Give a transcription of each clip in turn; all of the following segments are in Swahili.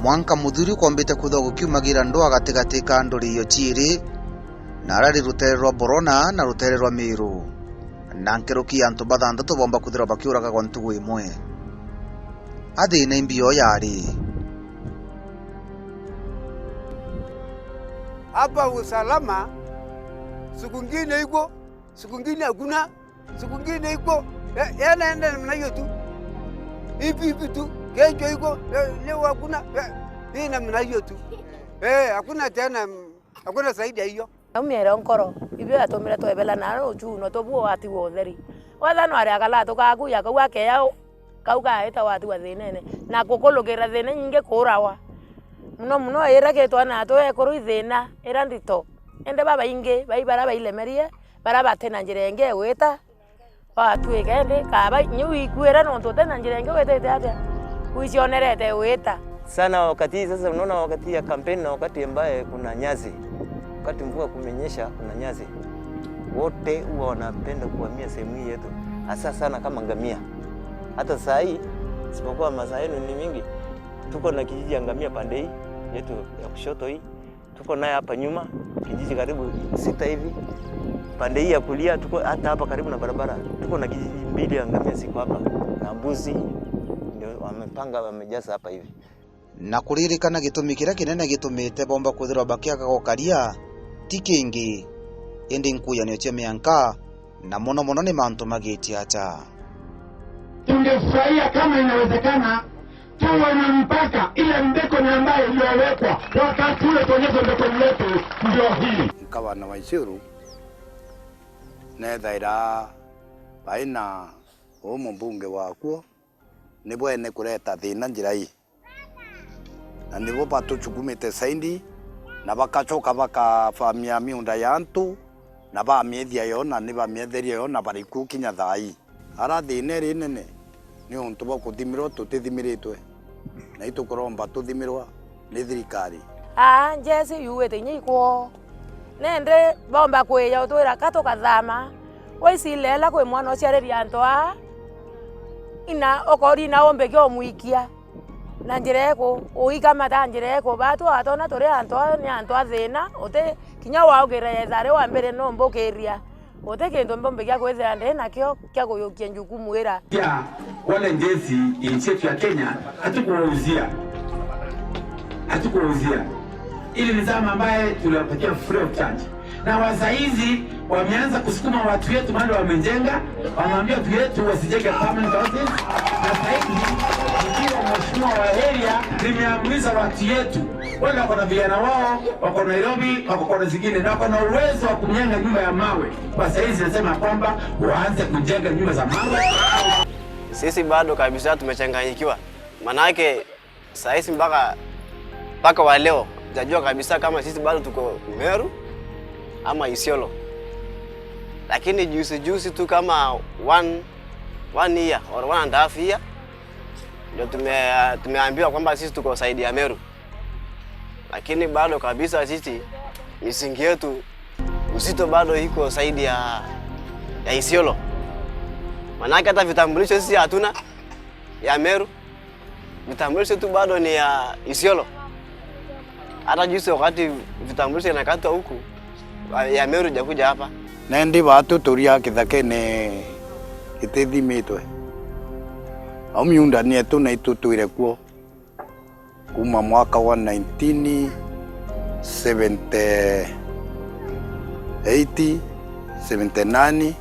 mwanka muthuri kombite kuthogo kiumagira ndoa gatigati ka ndori iyo chiri na rari rutere rwa Borona na rutere rwa Miru na nkeruki antu bathandatu bomba kuthira bakiuraga kwa ntugu imwe athina imbio yari hapa usalama. Siku ngine iko, siku ngine hakuna, siku ngine iko yanaenda namna hiyo tu, hivi tu. Kesho iko, leo hakuna, hii namna hiyo tu. Hakuna tena, hakuna zaidi ya hiyo. Umira nkoro ibyo yatomira twebela na uchu no tobuo wati wotheri wathano ari akala tukaku ya kwa keya kauka eta wati wa thinene na kukologera thine nyinge kurawa muno era ke twana to ekoro ithina era ndito ende baba inge baibara bailemerie bara batena njirenge weta watu egende kaba nyu ikwera no to tena njirenge weta ete uisionerete weta sana. Wakati sasa unaona wakati ya kampeni na wakati ambaye kuna nyasi, wakati mvua kumenyesha kuna nyasi, wote huwa wanapenda kuhamia sehemu hii yetu, hasa sana kama ngamia. Hata saa hii sipokuwa masaa yenu ni mingi, tuko na kijiji ya ngamia pande hii yetu ya kushoto hii, tuko naye hapa nyuma kijiji karibu 6 hivi. Pande hii ya kulia tuko hata hapa karibu na barabara, tuko na kijiji 2 ya ngamia siko hapa, na mbuzi ndio wamepanga wamejaza hapa hivi. Na kuririkana gitumi kira kinene gitumite bomba kuthirwa bakiaga gokaria ti kingi indi nkuyanio cia mianka na muno ni mantu magiti acha. Tungefurahia kama inawezekana tuwe na mpaka ile mbeko na ambayo iliyowekwa wakati ule tuonyeshe mbeko letu ndio hii. Nkawa na Waisiru nethaira baina mbunge wakuo ni bwene kureta thina njira hii na nibo batuchukumite saindi na bakachoka bakafamia miunda ya antu na bamiethia yo na ni bamietheria yo na bariku kinya thai ara thina ri nene ni untu bo kuthimirwo tutithimiritwe na itukuromba tuthimirwa ni thirikari njesi yuwete nyiko nende bomba kweya utwira kato kathama waisilela kwe mwana uciareria antoa ina okori na ombe kyo muikia na njireko uika mata njireko batu atona tore antoa ni antoa thina ote kinya waogera thare wa mbere no mbokeria ote kendo mbombe kya kwethera nde na kyo kya kuyokia njukumu era ya wale njesi nchi yetu ya Kenya hatukuuzia ili ni zama ambaye tuliwapatia free of charge na wasaizi wameanza kusukuma watu wetu mahali wamejenga, wanaambia watu wetu wasijenge permanent houses. Na sahizi ikiwa mheshimiwa wa area limeamrisha watu wetu wale wako na vijana wao wako Nairobi, wako na zingine na wako na uwezo wa kujenga nyumba ya mawe, kwa sahizi nasema kwamba waanze kujenga nyumba za mawe. Sisi bado kabisa tumechanganyikiwa, manake sahizi mpaka wa leo najua kabisa kama sisi bado tuko Meru ama Isiolo. Lakini juzi tu kama one year or 1.5 year ndio tumeambiwa kwamba sisi tuko saidi ya Meru. Lakini bado kabisa sisi misingi yetu uzito bado iko saidi ya Isiolo. Manake hata vitambulisho sisi hatuna ya Meru. Vitambulisho tu bado ni ya Isiolo. Hata juzi wakati vitambulisho inakatwa huku ya Meru jakuja hapa. Nendi batu turia kithakene itithimitwe. Au miunda ni etu na itutwire kuo kuma mwaka wa 1978 79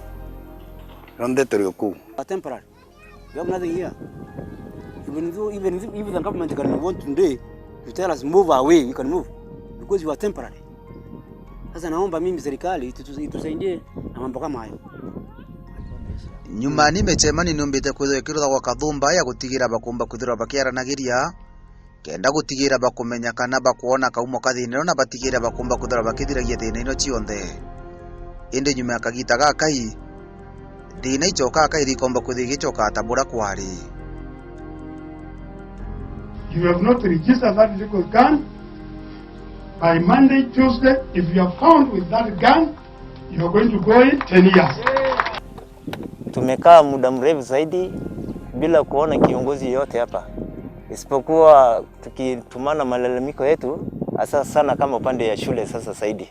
ronde turioku. Temporary. We have nothing here. Even the government can want today to tell us move away, we can move because we are temporary. Sasa naomba mimi serikali itusaidie na mambo kama hayo. Nyuma ni mechemani nombete kwethekirwa gwa kathumba ya gutigira bakumba kuthira bakiaranagiria kenda gutigira bakumenya kana bakuona kaumo kathinero na batigira bakumba kuthira bakithiragia thina ino cionthe. Inde nyuma akagita gakai thina icoka akairi komba kuthigicoka atabura kwari. You have not registered that legal gun. By Monday, Tuesday, if you are found with that gun, you are going to go in 10 years. Tumekaa muda mrefu zaidi bila kuona kiongozi yote hapa. isipokuwa tukitumana malalamiko yetu hasa sana kama upande ya shule. Sasa zaidi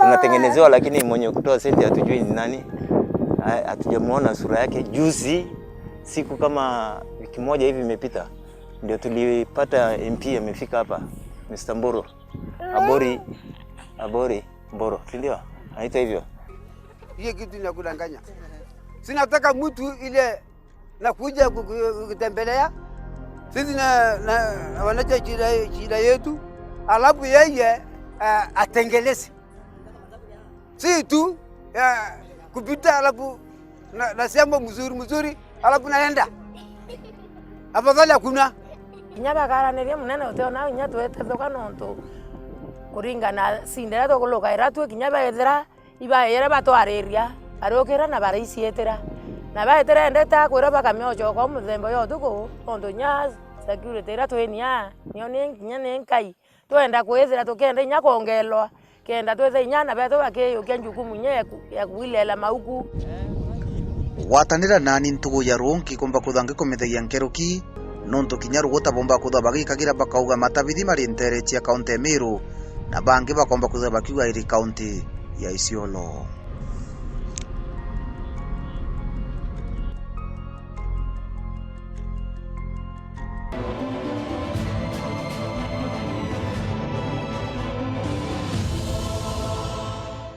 tunatengenezewa, lakini mwenye kutoa senti hatujui ni nani, hatujamuona sura yake. Juzi siku kama wiki moja hivi imepita ndio tulipata MP amefika hapa, Mr. Mboro Mboro, ndio anaitwa hivyo. Hiyo kitu inakudanganya. Sinataka mtu ile nakuja kutembelea sisi na wanacha shida yetu, alafu yeye atengeleze, si tu kupita alafu nasema mzuri alafu naenda. Afadhali hakuna kinyaba karanĩria munene ũteona inya twetethũka nontu kũringana sindĩra tũkũlũkaĩra twĩ kinyaba ethera ibaĩra batwarĩria arũkĩra na baraiciĩtĩra na baĩtĩra endete akwĩra bakamĩocoka mũthemba yo tũkũ nontu nya security ĩra twĩnia nĩo nĩnginya nĩ nkai twenda kwĩthĩra tũkenda inya kuongelwa kenda twethe inya na betũ bakĩyũkia njukumu inya ya kuilela mauku gwatanĩra nani ntugu ya ronki komba kuthange komethegia nkeroki nonto kinya rugota bomba kutha bagikagira bakauga matabithi mari ntere cia kaunti Meru na bangi bakomba kutha bakiuga iri kaunti ya Isiolo.